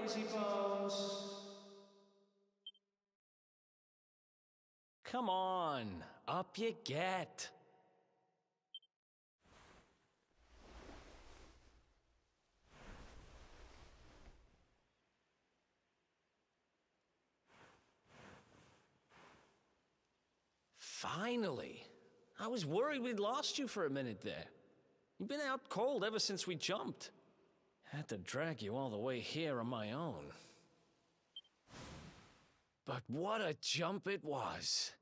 lazy bones. Come on, up you get. Finally. I was worried we'd lost you for a minute there. You've been out cold ever since we jumped. Had to drag you all the way here on my own. But what a jump it was.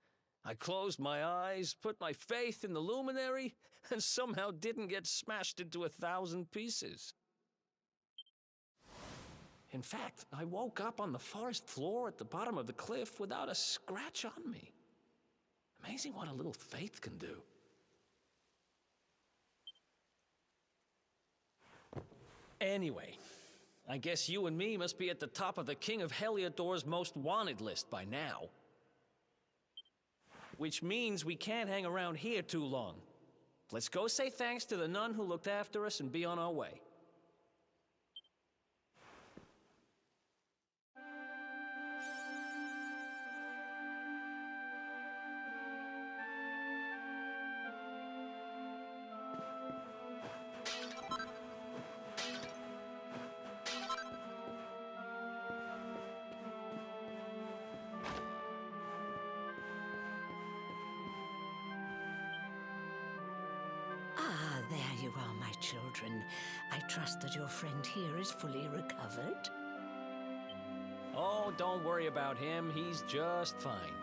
I closed my eyes, put my faith in the luminary, and somehow didn't get smashed into 1,000 pieces. In fact, I woke up on the forest floor at the bottom of the cliff without a scratch on me. Amazing what a little faith can do. Anyway, I guess you and me must be at the top of the King of Heliodor's most wanted list by now. Which means we can't hang around here too long. Let's go say thanks to the nun who looked after us and be on our way. There you are, my children. I trust that your friend here is fully recovered. Oh, don't worry about him. He's just fine.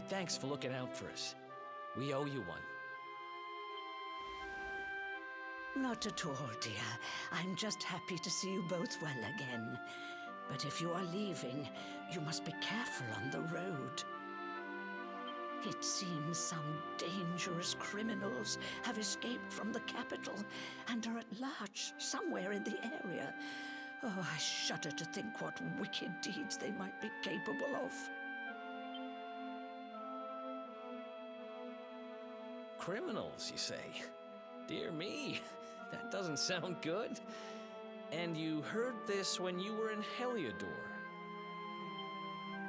Thanks for looking out for us. We owe you one. Not at all, dear. I'm just happy to see you both well again. But if you are leaving, you must be careful on the road. It seems some dangerous criminals have escaped from the capital and are at large somewhere in the area. Oh, I shudder to think what wicked deeds they might be capable of. Criminals, you say? Dear me, that doesn't sound good. And you heard this when you were in Heliodor?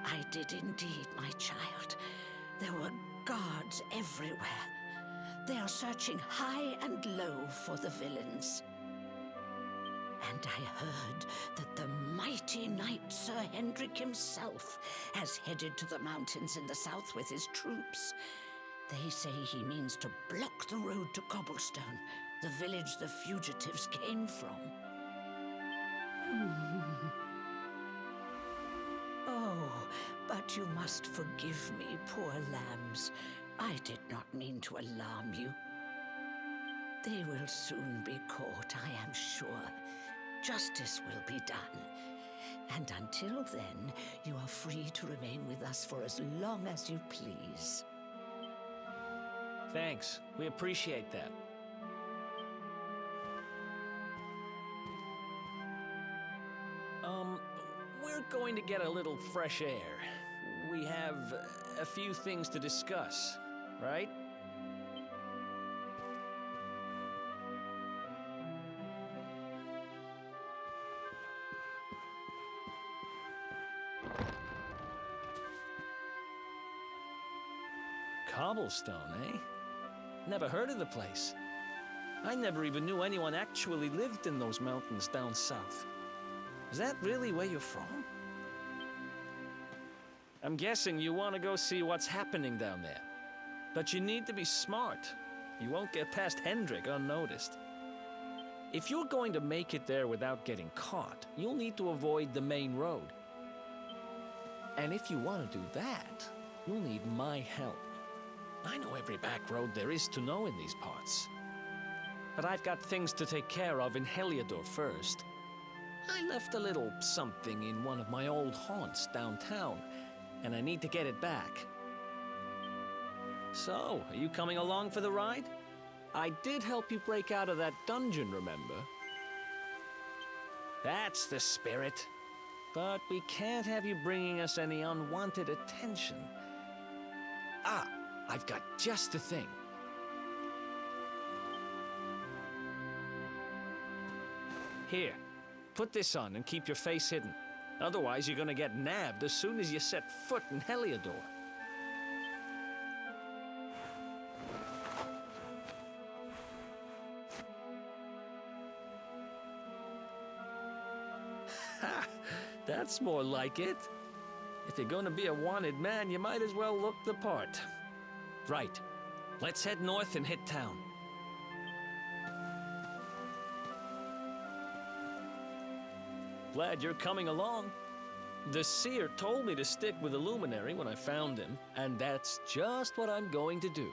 I did indeed, my child. There were guards everywhere. They are searching high and low for the villains. And I heard that the mighty knight Sir Hendrik himself has headed to the mountains in the south with his troops. They say he means to block the road to Cobblestone, the village the fugitives came from. Oh, but you must forgive me, poor lambs. I did not mean to alarm you. They will soon be caught, I am sure. Justice will be done. And until then, you are free to remain with us for as long as you please. Thanks. We appreciate that. We're going to get a little fresh air. We have a few things to discuss, right? Cobblestone, eh? Never heard of the place. I never even knew anyone actually lived in those mountains down south. Is that really where you're from? I'm guessing you want to go see what's happening down there. But you need to be smart. You won't get past Hendrik unnoticed. If you're going to make it there without getting caught, you'll need to avoid the main road. And if you want to do that, you'll need my help. I know every back road there is to know in these parts. But I've got things to take care of in Heliodor first. I left a little something in one of my old haunts downtown, and I need to get it back. So, are you coming along for the ride? I did help you break out of that dungeon, remember? That's the spirit. But we can't have you bringing us any unwanted attention. Ah, I've got just the thing. Here, Put this on and keep your face hidden. Otherwise, you're gonna get nabbed as soon as you set foot in Heliodor. Ha! That's more like it. If you're gonna be a wanted man, you might as well look the part. Right. Let's head north and hit town. Glad you're coming along. The seer told me to stick with the luminary when I found him, and that's just what I'm going to do.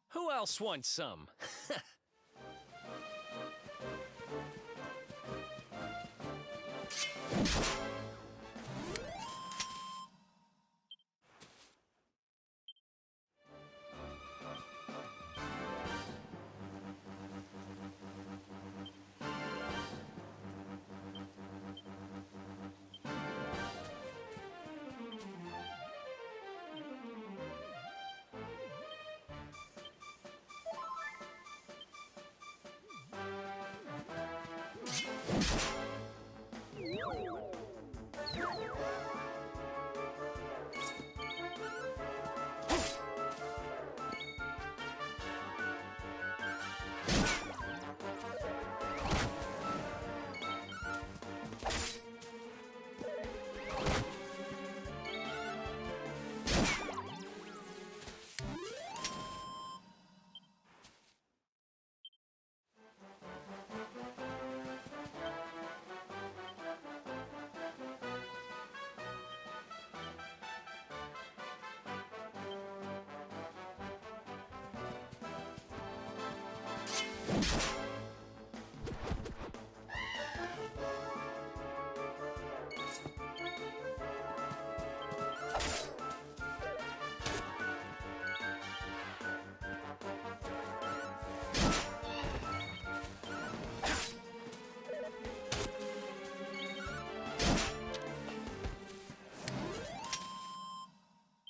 Who else wants some?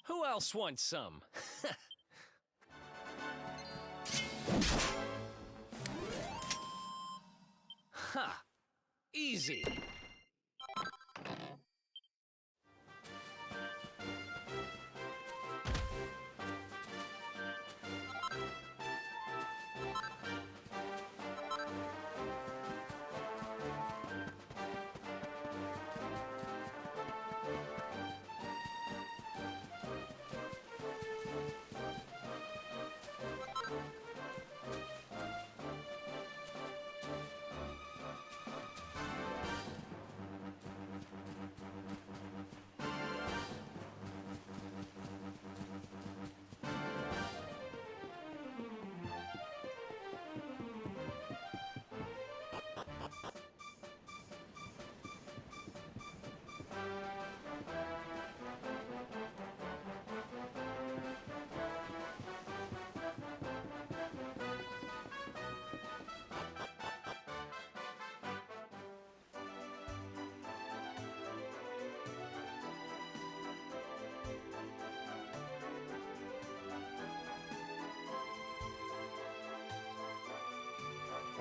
Who else wants some? Ha! Easy.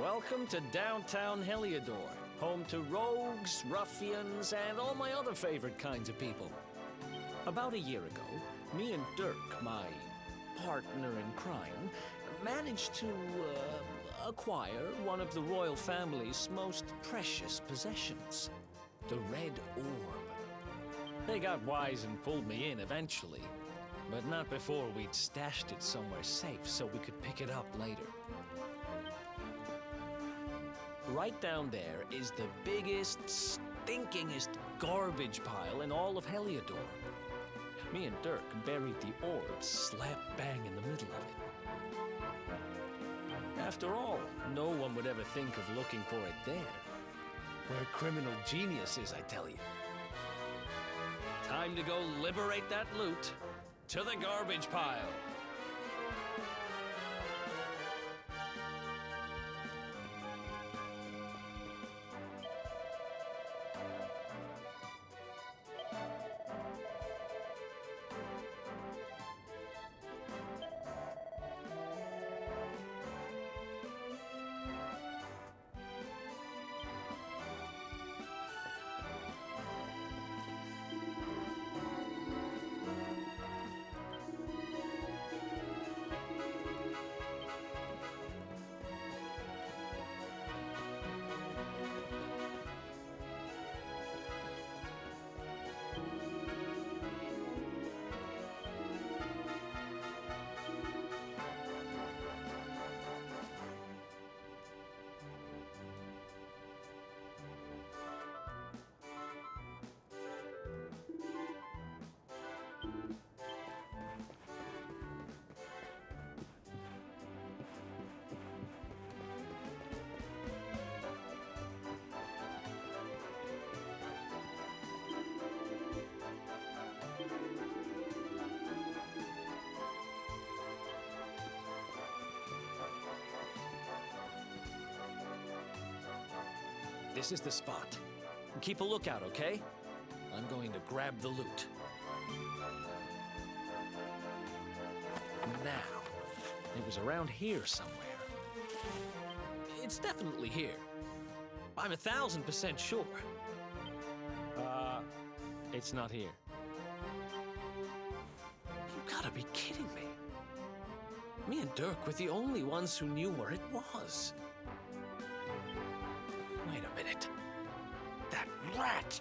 Welcome to downtown Heliodor, home to rogues, ruffians, and all my other favorite kinds of people. About a year ago, me and Dirk, my partner in crime, managed to acquire one of the royal family's most precious possessions, the Red Orb. They got wise and pulled me in eventually, but not before we'd stashed it somewhere safe so we could pick it up later. Right down there is the biggest, stinkingest garbage pile in all of Heliodor. Me and Dirk buried the orb slap bang in the middle of it. After all, no one would ever think of looking for it there. We're criminal geniuses, I tell you. Time to go liberate that loot to the garbage pile. This is the spot. Keep a lookout, okay? I'm going to grab the loot. Now, it was around here somewhere. It's definitely here. I'm 1,000% sure. It's not here. You gotta be kidding me. Me and Dirk were the only ones who knew where it was. Wait a minute. That rat!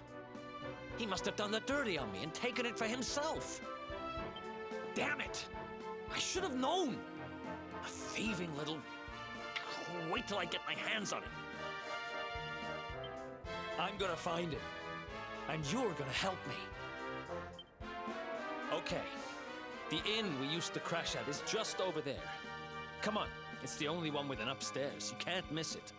He must have done the dirty on me and taken it for himself. Damn it! I should have known! A thieving little... Wait till I get my hands on him. I'm gonna find him. And you're gonna help me. Okay. The inn we used to crash at is just over there. Come on. It's the only one with an upstairs. You can't miss it.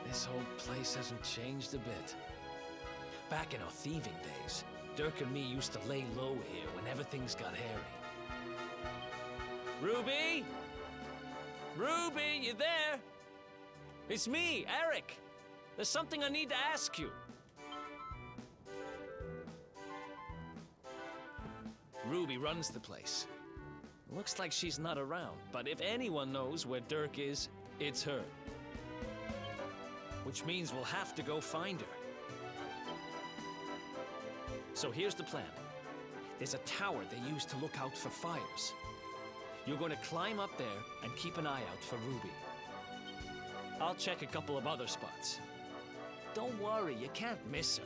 This whole place hasn't changed a bit. Back in our thieving days, Dirk and me used to lay low here whenever things got hairy. Ruby? Ruby, you there? It's me, Eric. There's something I need to ask you. Ruby runs the place. Looks like she's not around, but if anyone knows where Dirk is, it's her. Which means we'll have to go find her. So here's the plan. There's a tower they use to look out for fires. You're going to climb up there and keep an eye out for Ruby. I'll check a couple of other spots. Don't worry, you can't miss her.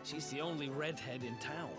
She's the only redhead in town.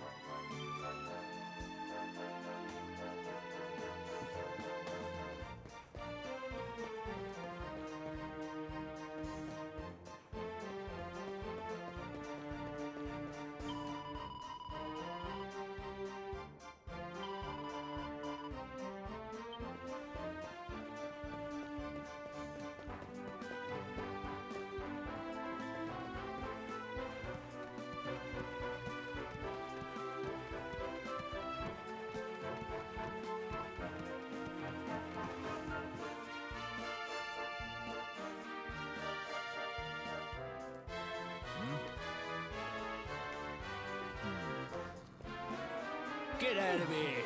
Get out of here!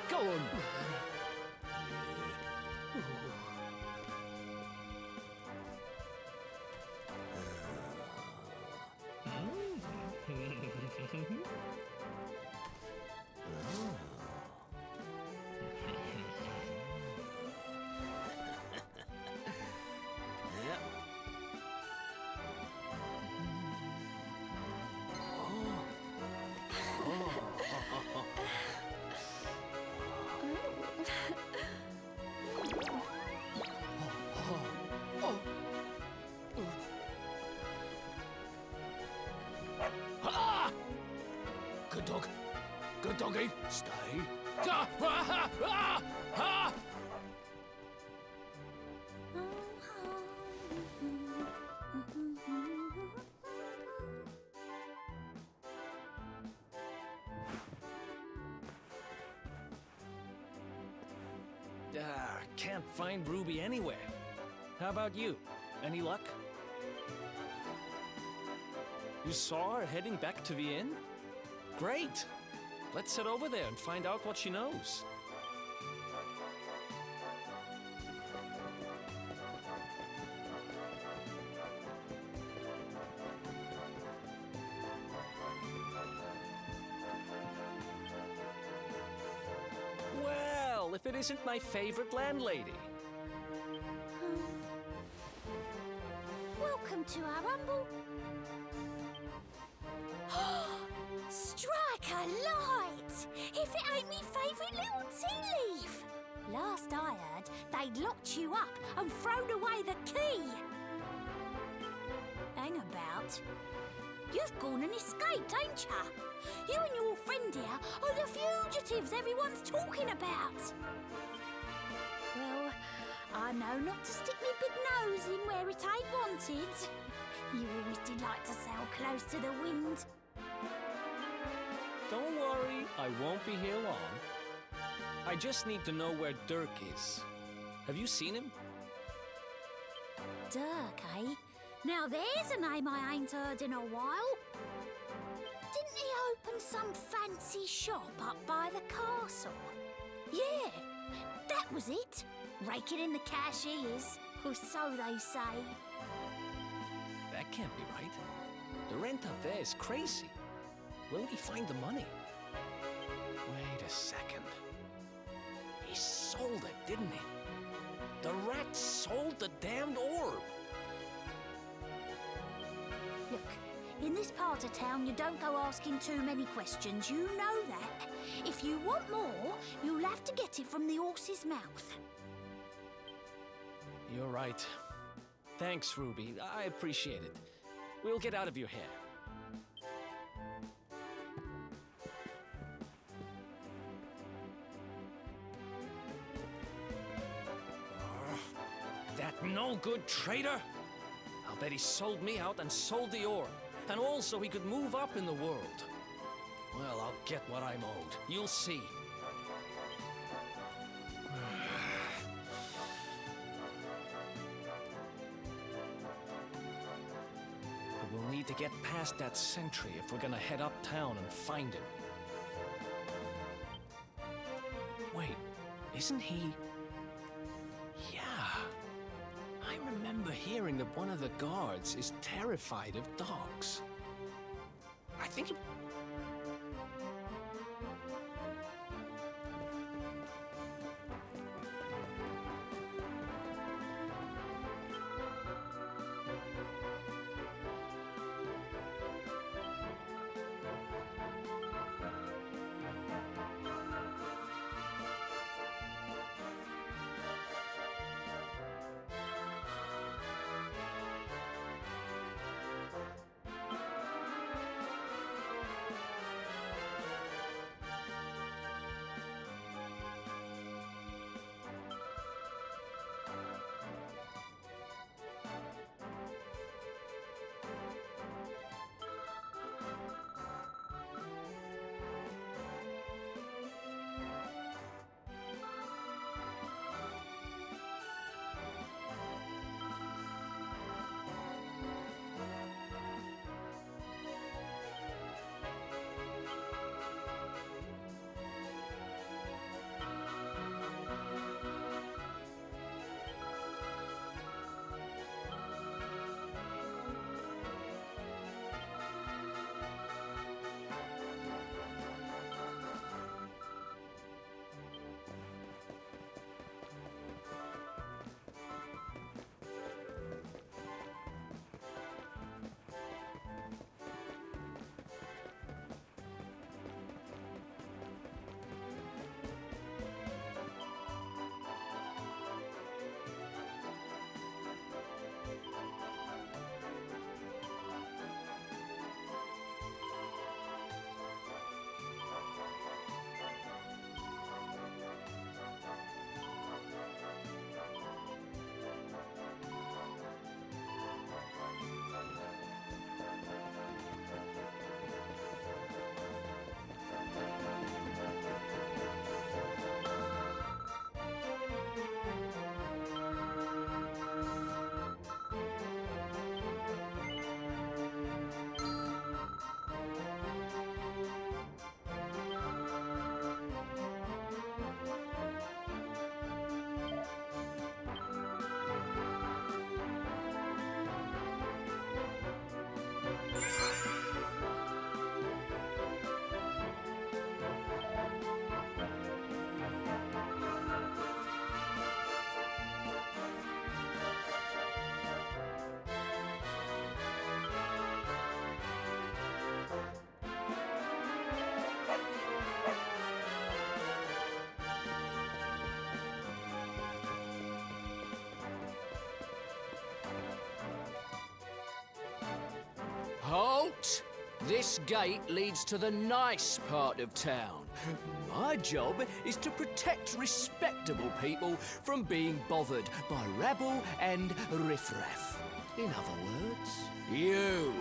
Go on! Good dog. Good doggy. Stay. Can't find Ruby anywhere. How about you? Any luck? You saw her heading back to the inn? Great! Let's head over there and find out what she knows. Well, if it isn't my favorite landlady. Welcome to our humble... Strike a light! If it ain't me favourite little tea leaf! Last I heard, they'd locked you up and thrown away the key! Hang about. You've gone and escaped, ain't ya? You and your friend here are the fugitives everyone's talking about! Well, I know not to stick me big nose in where it ain't wanted. You always did like to sail close to the wind. Don't worry, I won't be here long. I just need to know where Dirk is. Have you seen him? Dirk, eh? Now there's a name I ain't heard in a while. Didn't he open some fancy shop up by the castle? Yeah, that was it. Raking in the cash he is, or so they say. That can't be right. The rent up there is crazy. Where would he find the money? Wait a second. He sold it, didn't he? The rat sold the damned orb. Look, in this part of town, you don't go asking too many questions. You know that. If you want more, you'll have to get it from the horse's mouth. You're right. Thanks, Ruby. I appreciate it. We'll get out of your hair. That no-good traitor! I'll bet he sold me out and sold the orb. And also he could move up in the world. Well, I'll get what I'm owed. You'll see. But we'll need to get past that sentry if we're gonna head uptown and find him. Wait, isn't he... Yeah. I remember hearing that one of the guards is terrified of dogs. I think it... Halt! This gate leads to the nice part of town. My job is to protect respectable people from being bothered by rabble and riffraff. In other words, you.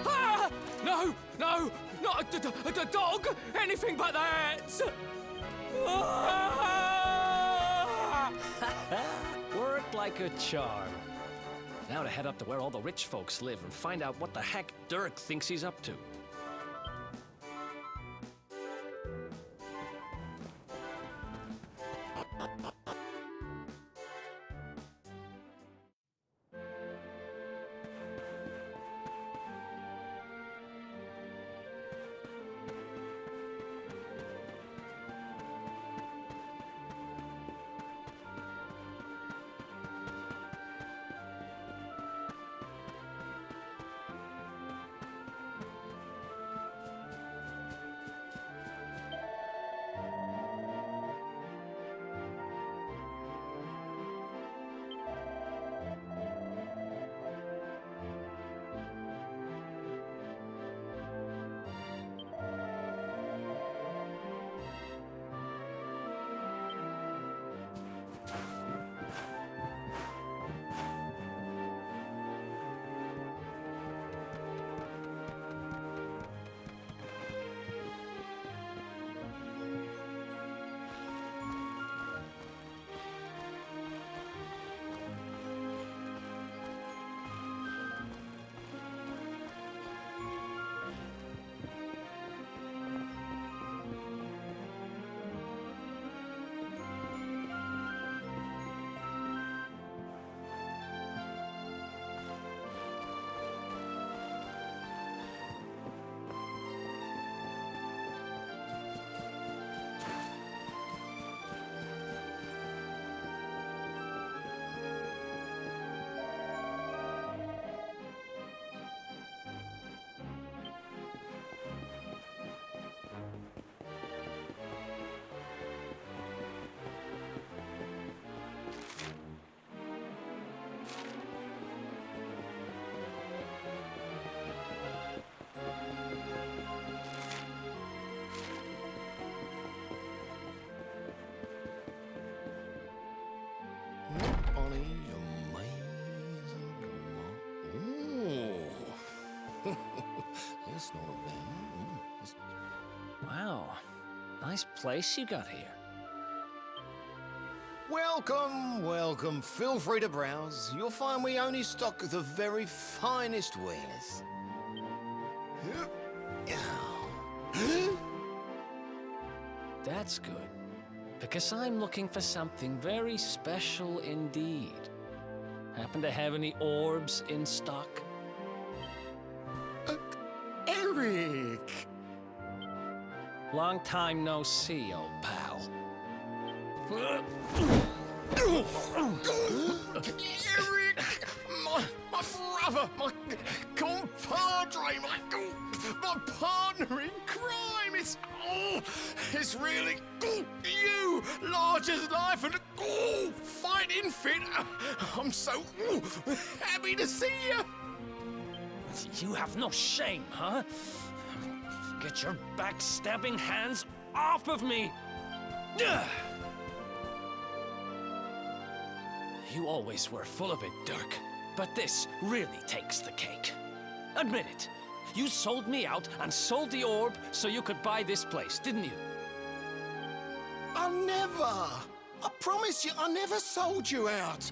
Ah! No, no, not a dog! Anything but that! Ah! Worked like a charm. Now to head up to where all the rich folks live and find out what the heck Dirk thinks he's up to. That's not a bad. Wow, nice place you got here. Welcome, welcome. Feel free to browse. You'll find we only stock the very finest wieners. That's good, because I'm looking for something very special indeed. Happen to have any orbs in stock? Eric! Long time no see, old pal. Eric! My brother, my compadre, my partner in crime! It's really you, large as life and fighting fit. I'm so happy to see you. You have no shame, huh? Get your backstabbing hands off of me! You always were full of it, Dirk, but this really takes the cake. Admit it. You sold me out and sold the orb so you could buy this place, didn't you? I never! I promise you, I never sold you out.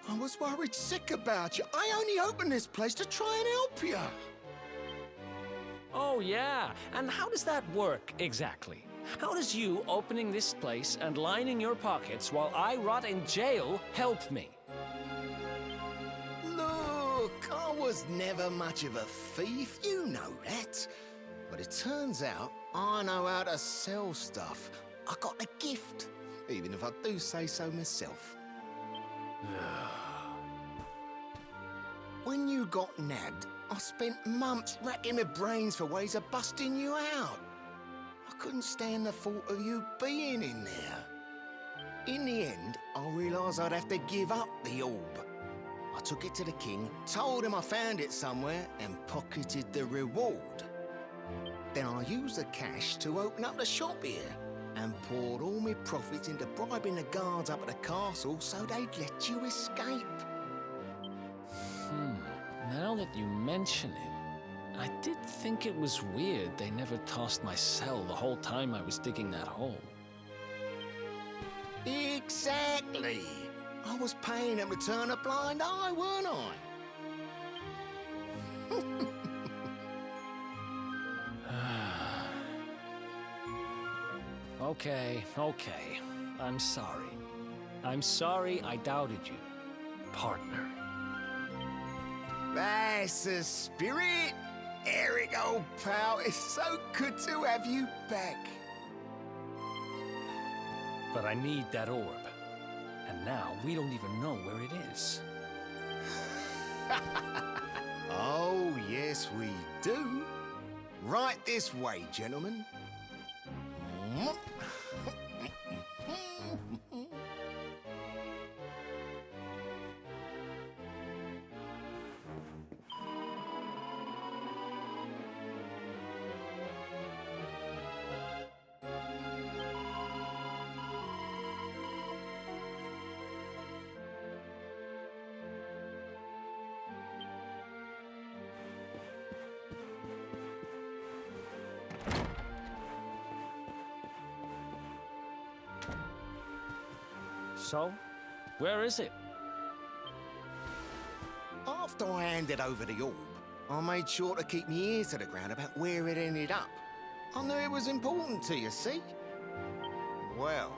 I was worried sick about you. I only opened this place to try and help you. Oh, yeah. And how does that work, exactly? How does you opening this place and lining your pockets while I rot in jail help me? Look, I was never much of a thief, you know that. But it turns out I know how to sell stuff. I got a gift, even if I do say so myself. When you got nabbed, I spent months racking my brains for ways of busting you out. I couldn't stand the thought of you being in there. In the end, I realised I'd have to give up the orb. I took it to the king, told him I found it somewhere, and pocketed the reward. Then I used the cash to open up the shop here and poured all my profits into bribing the guards up at the castle so they'd let you escape. Now that you mention it, I did think it was weird they never tossed my cell the whole time I was digging that hole. Exactly. I was paying them to turn a blind eye, weren't I? Okay. I'm sorry. I'm sorry I doubted you, partner. That's the spirit. Eric, old pal, it's so good to have you back. But I need that orb. And now we don't even know where it is. Oh, yes, we do. Right this way, gentlemen. So, where is it? After I handed over the orb, I made sure to keep my ears to the ground about where it ended up. I knew it was important to you, see? Well,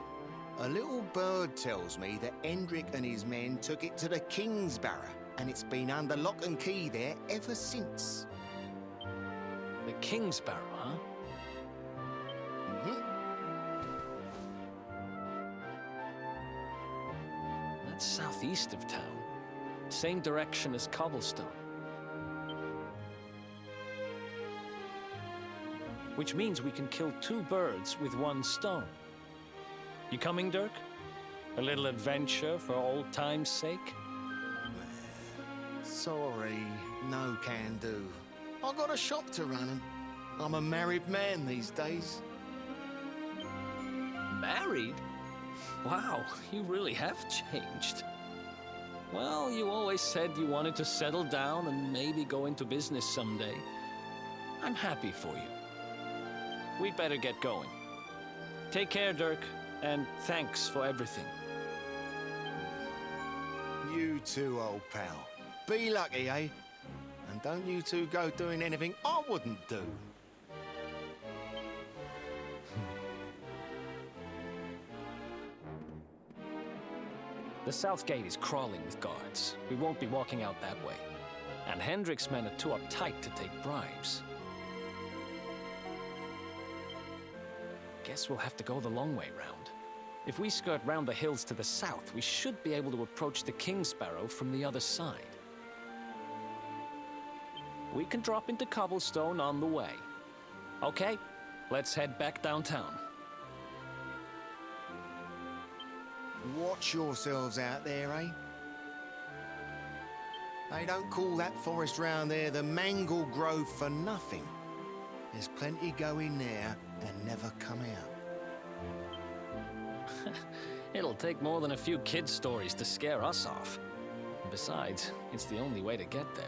a little bird tells me that Hendrik and his men took it to the Kingsbarrow, and it's been under lock and key there ever since. The Kingsbarrow, huh? That's southeast of town. Same direction as Cobblestone. Which means we can kill two birds with one stone. You coming, Dirk? A little adventure for old time's sake? Sorry, no can do. I got a shop to run and I'm a married man these days. Married? Wow, you really have changed. Well, you always said you wanted to settle down and maybe go into business someday. I'm happy for you. We'd better get going. Take care, Dirk, and thanks for everything. You too, old pal. Be lucky, eh? And don't you two go doing anything I wouldn't do. The south gate is crawling with guards. We won't be walking out that way. And Hendrik's men are too uptight to take bribes. Guess we'll have to go the long way round. If we skirt round the hills to the south, we should be able to approach the Kingsbarrow from the other side. We can drop into Cobblestone on the way. Okay, let's head back downtown. Watch yourselves out there, eh? They don't call that forest round there the Mangle Grove for nothing. There's plenty go in there and never come out. It'll take more than a few kid stories to scare us off. Besides, it's the only way to get there.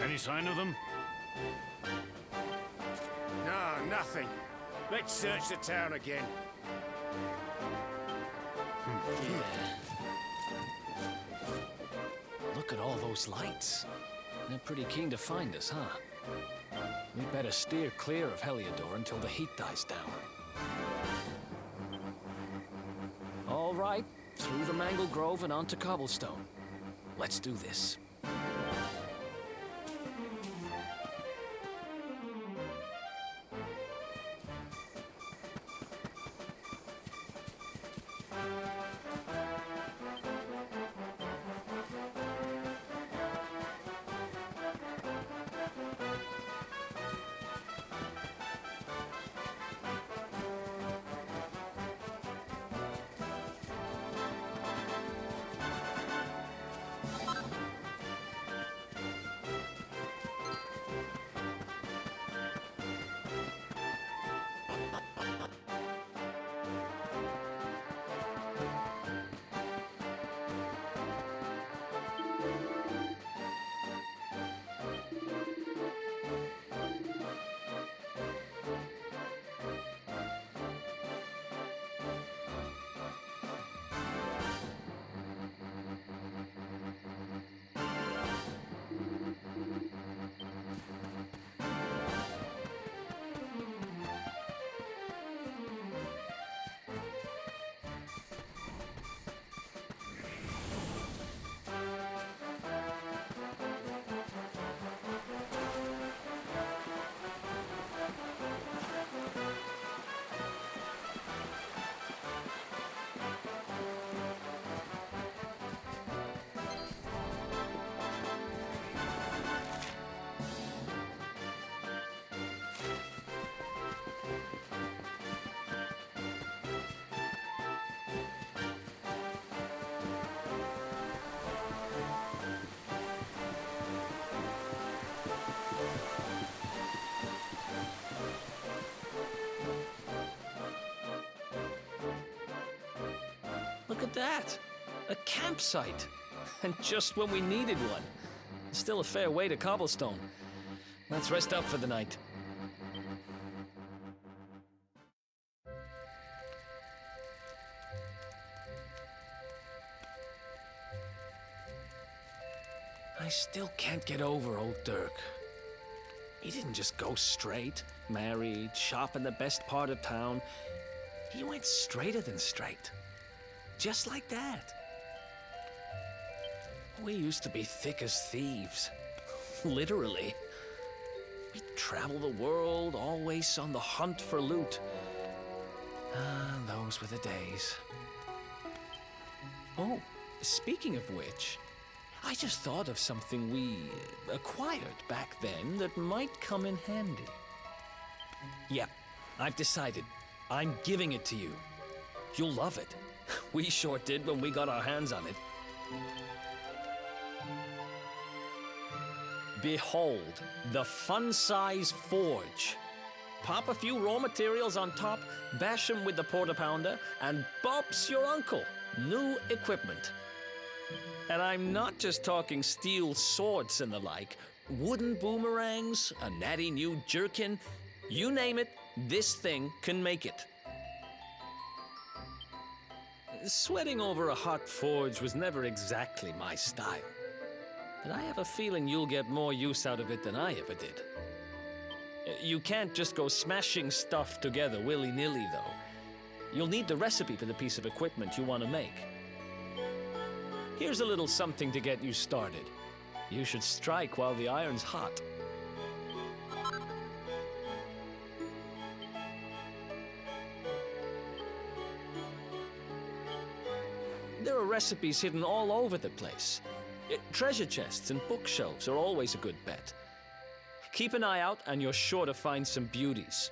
Any sign of them? No, nothing. Let's search the town again. Look at all those lights. They're pretty keen to find us, huh? We better steer clear of Heliodor until the heat dies down. All right, through the Mangle Grove and onto Cobblestone. Let's do this. Look at that! A campsite! And just when we needed one. Still a fair way to Cobblestone. Let's rest up for the night. I still can't get over old Dirk. He didn't just go straight, married, shop in the best part of town. He went straighter than straight. Just like that. We used to be thick as thieves. Literally. We'd travel the world, always on the hunt for loot. Ah, those were the days. Oh, speaking of which, I just thought of something we acquired back then that might come in handy. Yeah, I've decided. I'm giving it to you. You'll love it. We sure did when we got our hands on it. Behold, the fun-size forge. Pop a few raw materials on top, bash them with the porta-pounder, and Bob's your uncle. New equipment. And I'm not just talking steel swords and the like. Wooden boomerangs, a natty new jerkin. You name it, this thing can make it. Sweating over a hot forge was never exactly my style. But I have a feeling you'll get more use out of it than I ever did. You can't just go smashing stuff together willy-nilly, though. You'll need the recipe for the piece of equipment you want to make. Here's a little something to get you started. You should strike while the iron's hot. There are recipes hidden all over the place. Treasure chests and bookshelves are always a good bet. Keep an eye out and you're sure to find some beauties.